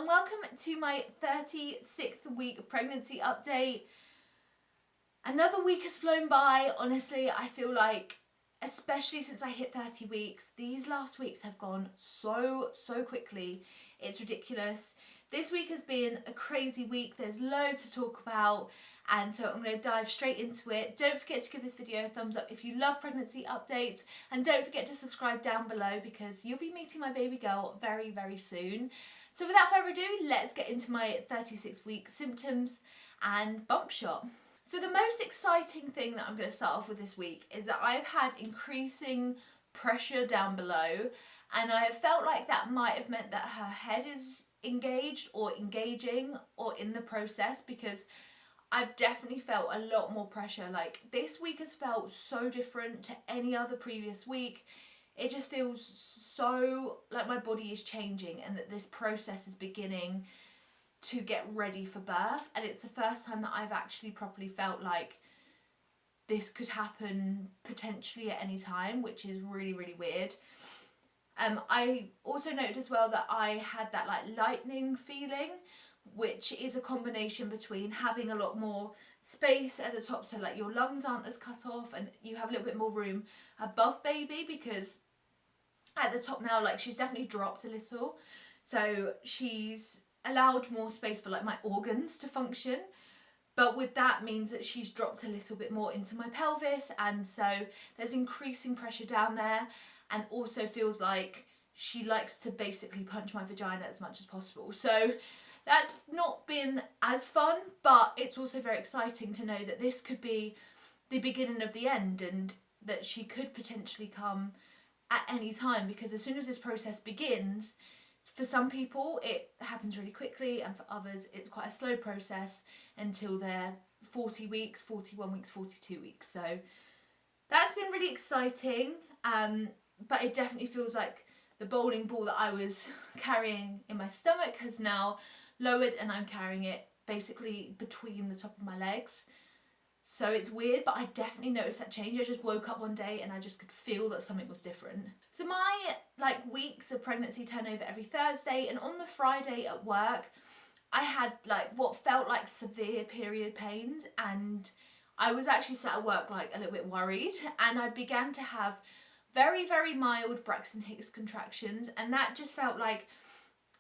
welcome to my 36th week pregnancy update. Another week has flown by. Honestly, I feel like, especially since I hit 30 weeks, these last weeks have gone so quickly. It's ridiculous. This week has been a crazy week. There's loads to talk about, and so I'm going to dive straight into it. Don't forget to give this video a thumbs up if you love pregnancy updates, and don't forget to subscribe down below because you'll be meeting my baby girl very soon. So without further ado, let's get into my 36-week symptoms and bump shot. So the most exciting thing that I'm going to start off with this week is that I've had increasing pressure down below, and I have felt like that might have meant that her head is engaged or engaging or in the process, because I've definitely felt a lot more pressure. Like, this week has felt so different to any other previous week. It just feels so like my body is changing and that this process is beginning to get ready for birth, and it's the first time that I've actually properly felt like this could happen potentially at any time, which is really weird. I also noted as well that I had that like lightning feeling, which is a combination between having a lot more space at the top, so like your lungs aren't as cut off and you have a little bit more room above baby, because at the top now, like, she's definitely dropped a little, so she's allowed more space for like my organs to function, but with that means that she's dropped a little bit more into my pelvis, and so there's increasing pressure down there, and also feels like she likes to basically punch my vagina as much as possible. So that's not been as fun, but it's also very exciting to know that this could be the beginning of the end, and that she could potentially come at any time, because as soon as this process begins, for some people it happens really quickly, and for others it's quite a slow process until they're 40 weeks, 41 weeks, 42 weeks. So that's been really exciting, but it definitely feels like the bowling ball that I was carrying in my stomach has now lowered, and I'm carrying it basically between the top of my legs. So it's weird, but I definitely noticed that change. I just woke up one day and I just could feel that something was different. So my weeks of pregnancy turn over every Thursday, and on the Friday at work I had what felt like severe period pains, and I was actually sat at work a little bit worried, and I began to have very mild Braxton Hicks contractions, and that just felt like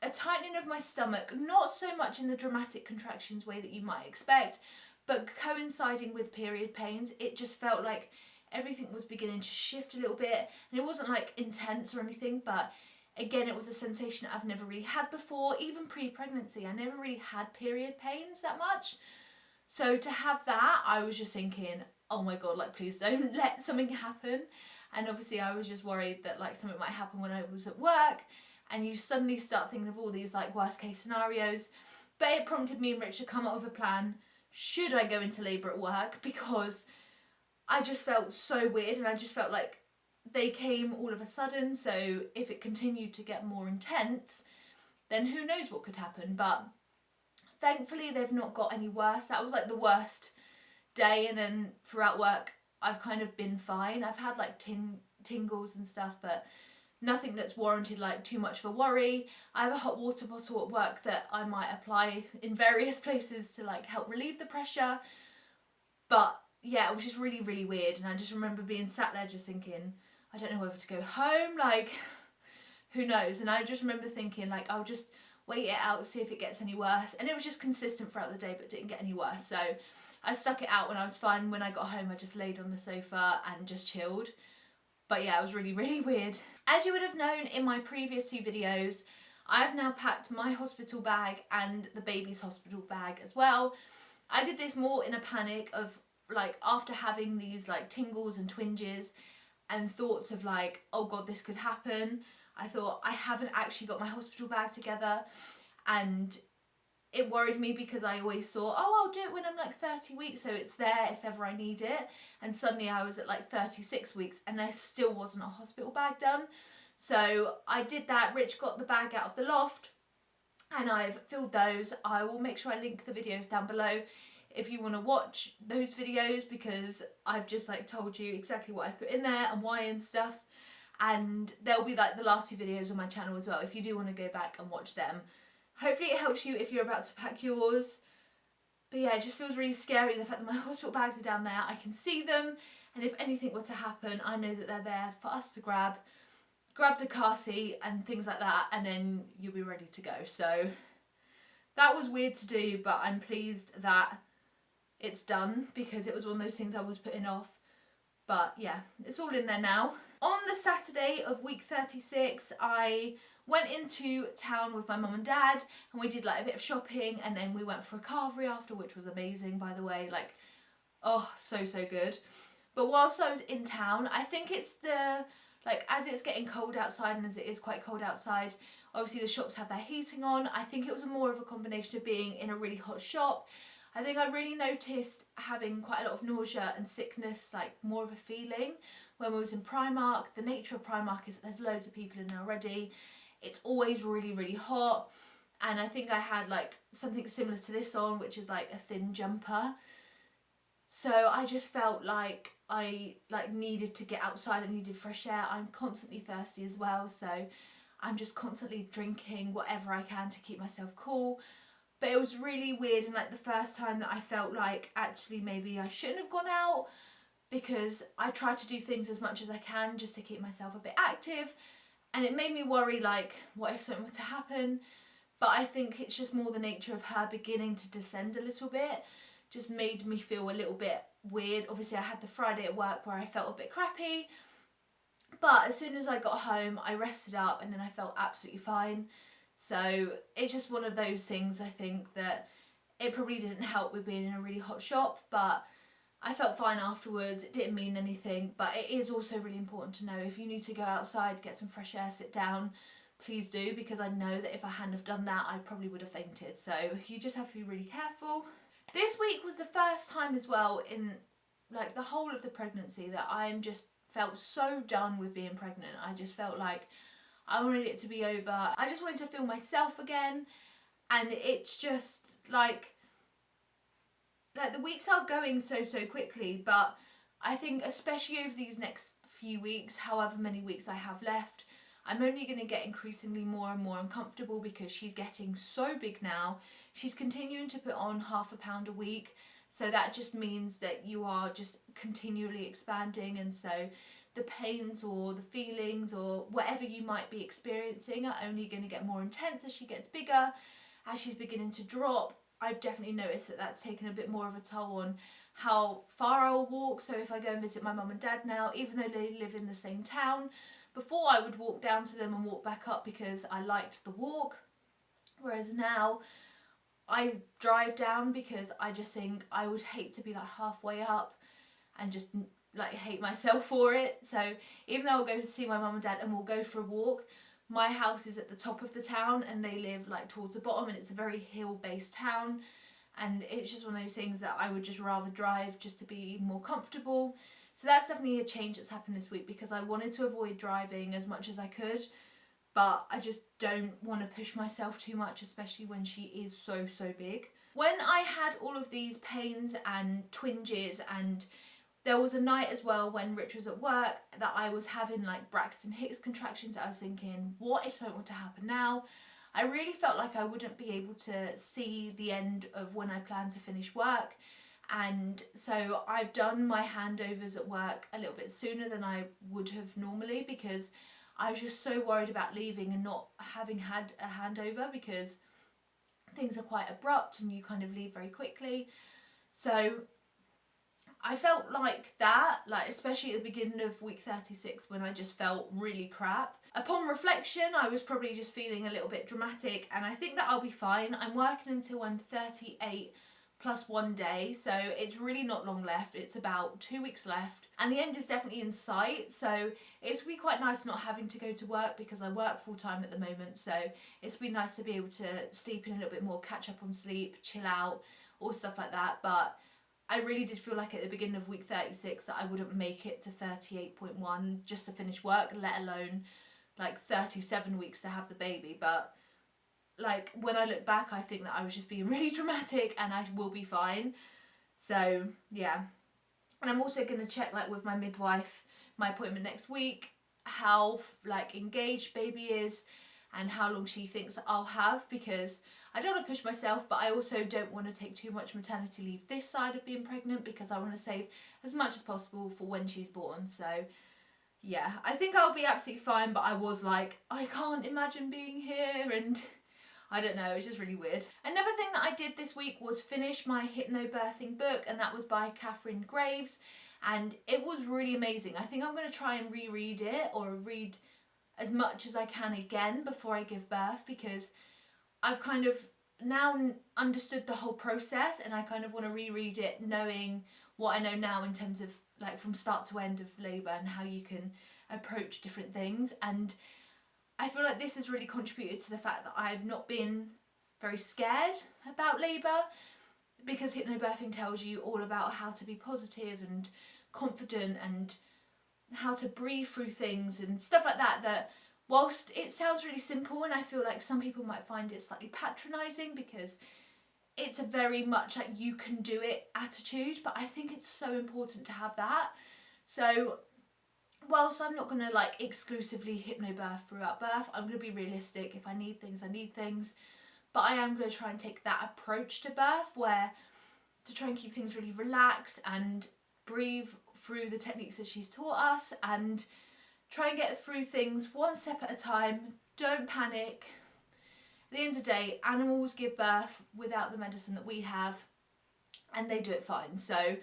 a tightening of my stomach, not so much in the dramatic contractions way that you might expect, but coinciding with period pains. It just felt like everything was beginning to shift a little bit, and it wasn't intense or anything, but again, it was a sensation I've never really had before. Even pre-pregnancy, I never really had period pains that much. So to have that, I was just thinking, oh my god, please don't let something happen. And obviously I was just worried that something might happen when I was at work, and you suddenly start thinking of all these worst case scenarios. But it prompted me and Rich to come up with a plan. Should I go into labour at work? Because I just felt so weird, and I just felt like they came all of a sudden, so if it continued to get more intense, then who knows what could happen. But thankfully they've not got any worse. That was the worst day, and then throughout work I've kind of been fine. I've had tingles and stuff, but nothing that's warranted too much of a worry. I have a hot water bottle at work that I might apply in various places to help relieve the pressure. But yeah, it was just really weird, and I just remember being sat there just thinking, I don't know whether to go home, who knows. And I just remember thinking I'll just wait it out, see if it gets any worse, and it was just consistent throughout the day but didn't get any worse. So I stuck it out, and I was fine. When I got home I just laid on the sofa and just chilled. But yeah, it was really weird. As you would have known in my previous two videos, I have now packed my hospital bag and the baby's hospital bag as well. I did this more in a panic of after having these tingles and twinges and thoughts of oh god, this could happen. I thought, I haven't actually got my hospital bag together, and it worried me because I always thought, oh, I'll do it when I'm 30 weeks, so it's there if ever I need it. And suddenly I was at 36 weeks and there still wasn't a hospital bag done. So I did that. Rich got the bag out of the loft and I've filled those. I will make sure I link the videos down below if you want to watch those videos, because I've just told you exactly what I put in there and why and stuff. And there'll be the last two videos on my channel as well if you do want to go back and watch them. hopefully it helps you if you're about to pack yours. But yeah, it just feels really scary, the fact that my hospital bags are down there. I can see them, and if anything were to happen, I know that they're there for us to grab the car seat and things like that, and then you'll be ready to go. So that was weird to do, but I'm pleased that it's done, because it was one of those things I was putting off. But yeah, it's all in there now. On the Saturday of week 36, I went into town with my mum and dad, and we did like a bit of shopping, and then we went for a carvery after, which was amazing, by the way. Like, oh, so good. But whilst I was in town, I think it's the, like, as it's getting cold outside, and as it is quite cold outside, obviously the shops have their heating on. I think it was more of a combination of being in a really hot shop. I think I really noticed having quite a lot of nausea and sickness, like more of a feeling, when we was in Primark. The nature of Primark is that there's loads of people in there already. It's always really hot. And I think I had like something similar to this on, which is like a thin jumper. So I just felt like I needed to get outside. I needed fresh air. I'm constantly thirsty as well, so I'm just constantly drinking whatever I can to keep myself cool. But it was really weird, and like the first time that I felt like actually maybe I shouldn't have gone out, because I try to do things as much as I can just to keep myself a bit active, and it made me worry, like, what if something were to happen? But I think it's just more the nature of her beginning to descend a little bit, just made me feel a little bit weird. Obviously I had the Friday at work where I felt a bit crappy, but as soon as I got home I rested up, and then I felt absolutely fine. So it's just one of those things, I think, that it probably didn't help with being in a really hot shop, but I felt fine afterwards. It didn't mean anything, but it is also really important to know if you need to go outside, get some fresh air, sit down, please do, because I know that if I hadn't have done that, I probably would have fainted. So you just have to be really careful. This week was the first time as well in like the whole of the pregnancy that I'm just felt so done with being pregnant. I just felt like I wanted it to be over. I just wanted to feel myself again, and it's just like the weeks are going so quickly, but I think especially over these next few weeks, however many weeks I have left, I'm only going to get increasingly more and more uncomfortable, because she's getting so big now. She's continuing to put on ½ a pound a week, so that just means that you are just continually expanding, and so the pains or the feelings or whatever you might be experiencing are only going to get more intense as she gets bigger, as she's beginning to drop. I've definitely noticed that that's taken a bit more of a toll on how far I'll walk. So if I go and visit my mum and dad now, even though they live in the same town, before I would walk down to them and walk back up because I liked the walk, whereas now I drive down because I just think I would hate to be like halfway up and just like hate myself for it. So even though I'll go to see my mum and dad and we'll go for a walk, my house is at the top of the town and they live like towards the bottom, and it's a very hill-based town, and it's just one of those things that I would just rather drive just to be more comfortable. So that's definitely a change that's happened this week, because I wanted to avoid driving as much as I could, but I just don't want to push myself too much, especially when she is so big. When I had all of these pains and twinges, and there was a night as well when Rich was at work that I was having like Braxton Hicks contractions, I was thinking, what if something were to happen now? I really felt like I wouldn't be able to see the end of when I plan to finish work. And so I've done my handovers at work a little bit sooner than I would have normally, because I was just so worried about leaving and not having had a handover, because things are quite abrupt and you kind of leave very quickly. So I felt like that, like especially at the beginning of week 36 when I just felt really crap. Upon reflection, I was probably just feeling a little bit dramatic, and I think that I'll be fine. I'm working until I'm 38 plus 1 day, so it's really not long left. It's about 2 weeks left, and the end is definitely in sight. So it's gonna be quite nice not having to go to work, because I work full time at the moment, so it's been nice to be able to sleep in a little bit more, catch up on sleep, chill out, all stuff like that. But I really did feel like at the beginning of week 36 that I wouldn't make it to 38.1 just to finish work, let alone like 37 weeks to have the baby. But like when I look back, I think that I was just being really dramatic, and I will be fine. So yeah. And I'm also going to check like with my midwife, my appointment next week, how like engaged baby is, and how long she thinks I'll have, because I don't want to push myself, but I also don't want to take too much maternity leave this side of being pregnant, because I want to save as much as possible for when she's born. So yeah, I think I'll be absolutely fine, but I was like, I can't imagine being here, and I don't know, it's just really weird. Another thing that I did this week was finish my hypnobirthing book, and that was by Catherine Graves, and it was really amazing. I think I'm going to try and reread it, or read as much as I can again before I give birth, because I've kind of now understood the whole process, and I kind of want to reread it knowing what I know now in terms of like from start to end of labour and how you can approach different things. And I feel like this has really contributed to the fact that I've not been very scared about labour, because hypnobirthing tells you all about how to be positive and confident and how to breathe through things and stuff like that, that whilst it sounds really simple, and I feel like some people might find it slightly patronising because it's a very much like you can do it attitude, but I think it's so important to have that. So whilst I'm not going to like exclusively hypnobirth throughout birth, I'm going to be realistic. If I need things, I need things, but I am going to try and take that approach to birth, where to try and keep things really relaxed and breathe through the techniques that she's taught us, and try and get through things one step at a time. Don't panic. At the end of the day, animals give birth without the medicine that we have, and they do it fine. So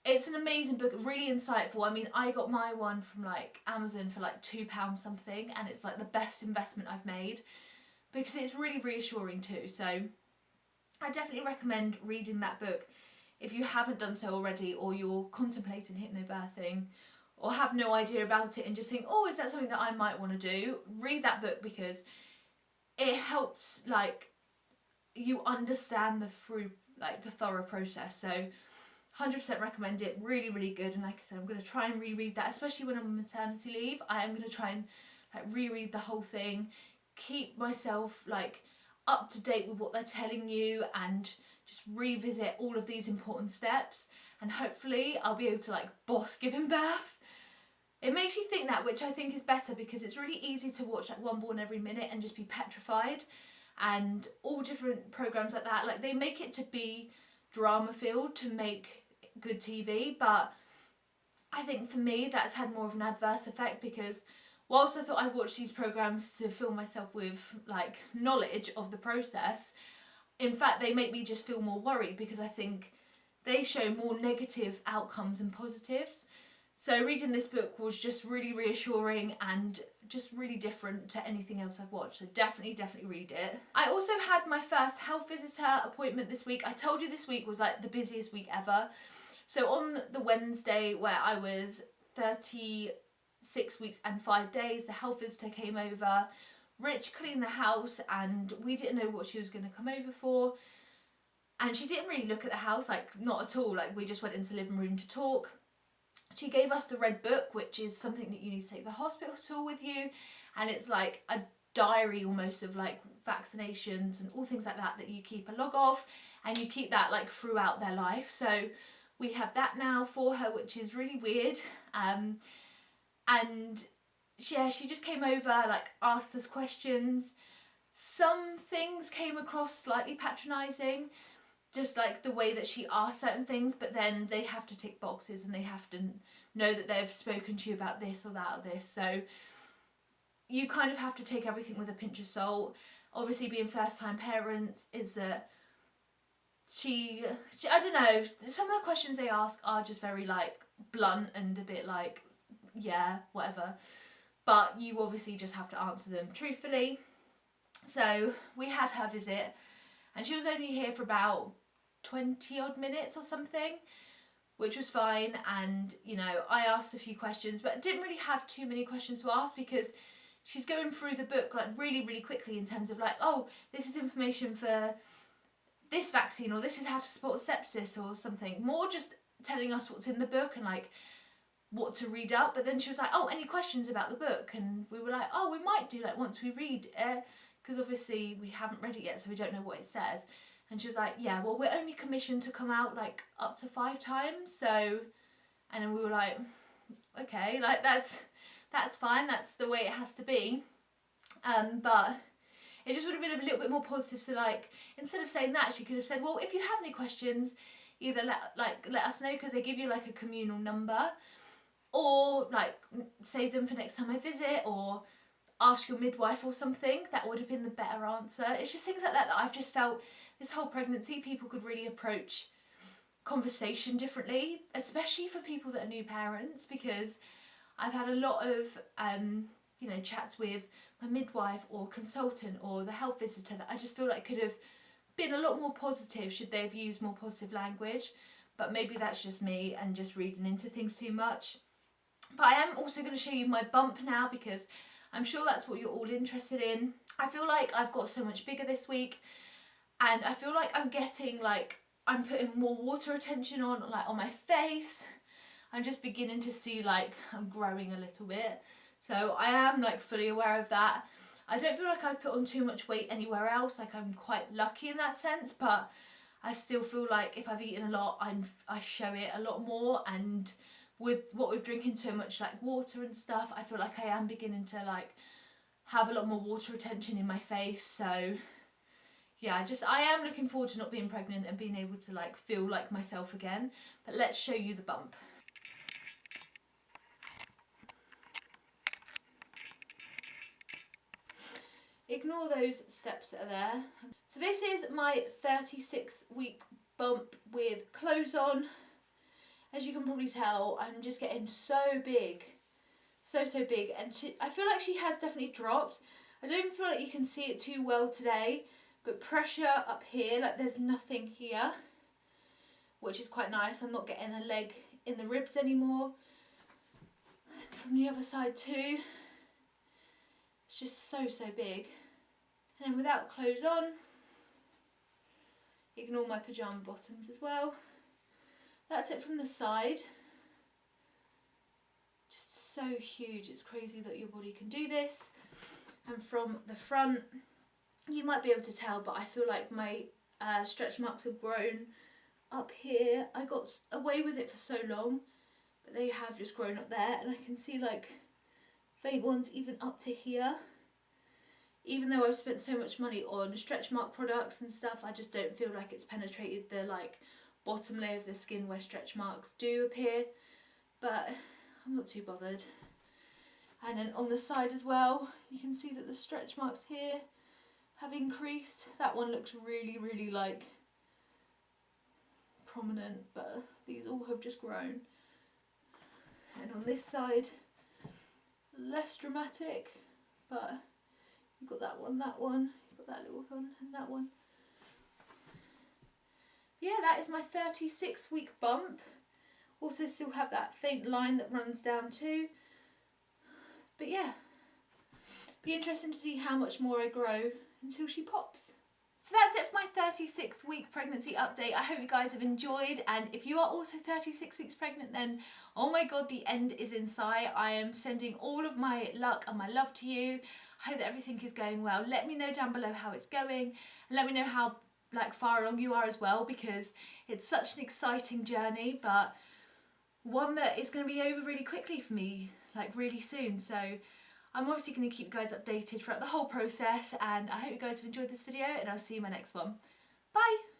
it's an amazing book, really insightful. I mean, I got my one from like Amazon for like £2 something, and it's like the best investment I've made, because it's really reassuring too. So I definitely recommend reading that book if you haven't done so already, or you're contemplating hypnobirthing, or have no idea about it and just think, oh, is that something that I might want to do? Read that book, because it helps like you understand the thorough process. So 100% recommend it. Really, really good. And like I said, I'm going to try and reread that, especially when I'm on maternity leave. I am going to try and like reread the whole thing, keep myself like up to date with what they're telling you, and just revisit all of these important steps, and hopefully I'll be able to like boss giving birth. It makes you think that, which I think is better, because it's really easy to watch like One Born Every Minute and just be petrified, and all different programmes like that. Like they make it to be drama filled to make good TV, but I think for me that's had more of an adverse effect, because whilst I thought I watched these programmes to fill myself with like knowledge of the process, in fact they make me just feel more worried, because I think they show more negative outcomes than positives. So reading this book was just really reassuring and just really different to anything else I've watched. So definitely read it. I also had my first health visitor appointment this week. I told you this week was like the busiest week ever. So on the Wednesday where I was 36 weeks and 5 days, the health visitor came over. Rich cleaned the house, and we didn't know what she was going to come over for. And she didn't really look at the house, like not at all. Like we just went into the living room to talk. She gave us the red book, which is something that you need to take to the hospital with you, and it's like a diary almost of like vaccinations and all things like that you keep a log of, and you keep that like throughout their life. So we have that now for her, which is really weird. And yeah, she just came over, like asked us questions. Some things came across slightly patronising, just like the way that she asks certain things, but then they have to tick boxes and they have to know that they've spoken to you about this or that or this. So you kind of have to take everything with a pinch of salt. Obviously being first time parents is that she I don't know, some of the questions they ask are just very like blunt and a bit like, yeah, whatever. But you obviously just have to answer them truthfully. So we had her visit, and she was only here for about 20 odd minutes or something, which was fine. And you know, I asked a few questions, but didn't really have too many questions to ask, because she's going through the book like really quickly in terms of like, oh, this is information for this vaccine, or this is how to support sepsis or something. More just telling us what's in the book and like what to read up. But then she was like, oh, any questions about the book? And we were like, oh, we might do like once we read it, because obviously we haven't read it yet, so we don't know what it says. And she was like, yeah, well, we're only commissioned to come out like up to 5 times, so. And then we were like, okay, like that's fine, that's the way it has to be. But it just would have been a little bit more positive. So like, instead of saying that, she could have said, well, if you have any questions, either let us know, because they give you like a communal number, or like save them for next time I visit, or ask your midwife or something. That would have been the better answer. It's just things like that that I've just felt this whole pregnancy people could really approach conversation differently, especially for people that are new parents, because I've had a lot of you know, chats with my midwife or consultant or the health visitor that I just feel like could have been a lot more positive should they have used more positive language. But maybe that's just me and just reading into things too much. But I am also going to show you my bump now, because I'm sure that's what you're all interested in. I feel like I've got so much bigger this week, and I feel like I'm getting like, I'm putting more water retention on, like on my face. I'm just beginning to see like I'm growing a little bit. So I am like fully aware of that. I don't feel like I've put on too much weight anywhere else. Like, I'm quite lucky in that sense, but I still feel like if I've eaten a lot, I show it a lot more. And with what we're drinking so much like water and stuff, I feel like I am beginning to like have a lot more water retention in my face. So yeah, I am looking forward to not being pregnant and being able to like feel like myself again. But let's show you the bump. Ignore those steps that are there. So this is my 36-week bump with clothes on. As you can probably tell, I'm just getting so big. So big. And I feel like she has definitely dropped. I don't feel like you can see it too well today, but pressure up here, like there's nothing here, which is quite nice. I'm not getting a leg in the ribs anymore. And from the other side too. It's just so big. And then without clothes on, ignore my pyjama bottoms as well. That's it from the side. Just so huge, it's crazy that your body can do this. And from the front, you might be able to tell, but I feel like my stretch marks have grown up here. I got away with it for so long, but they have just grown up there, and I can see like faint ones even up to here. Even though I've spent so much money on stretch mark products and stuff, I just don't feel like it's penetrated the like bottom layer of the skin where stretch marks do appear. But I'm not too bothered. And then on the side as well, you can see that the stretch marks here have increased. That one looks really like prominent, but these all have just grown. And on this side, less dramatic, but you've got that one, you've got that little one, and that one. Yeah, that is my 36-week bump. Also still have that faint line that runs down too. But yeah, be interesting to see how much more I grow until she pops. So that's it for my 36th week pregnancy update. I hope you guys have enjoyed, and if you are also 36 weeks pregnant, then oh my god, the end is in sight. I am sending all of my luck and my love to you. I hope that everything is going well. Let me know down below how it's going, and let me know how like far along you are as well, because it's such an exciting journey, but one that is going to be over really quickly for me, like really soon. So I'm obviously going to keep you guys updated throughout the whole process, and I hope you guys have enjoyed this video, and I'll see you in my next one. Bye!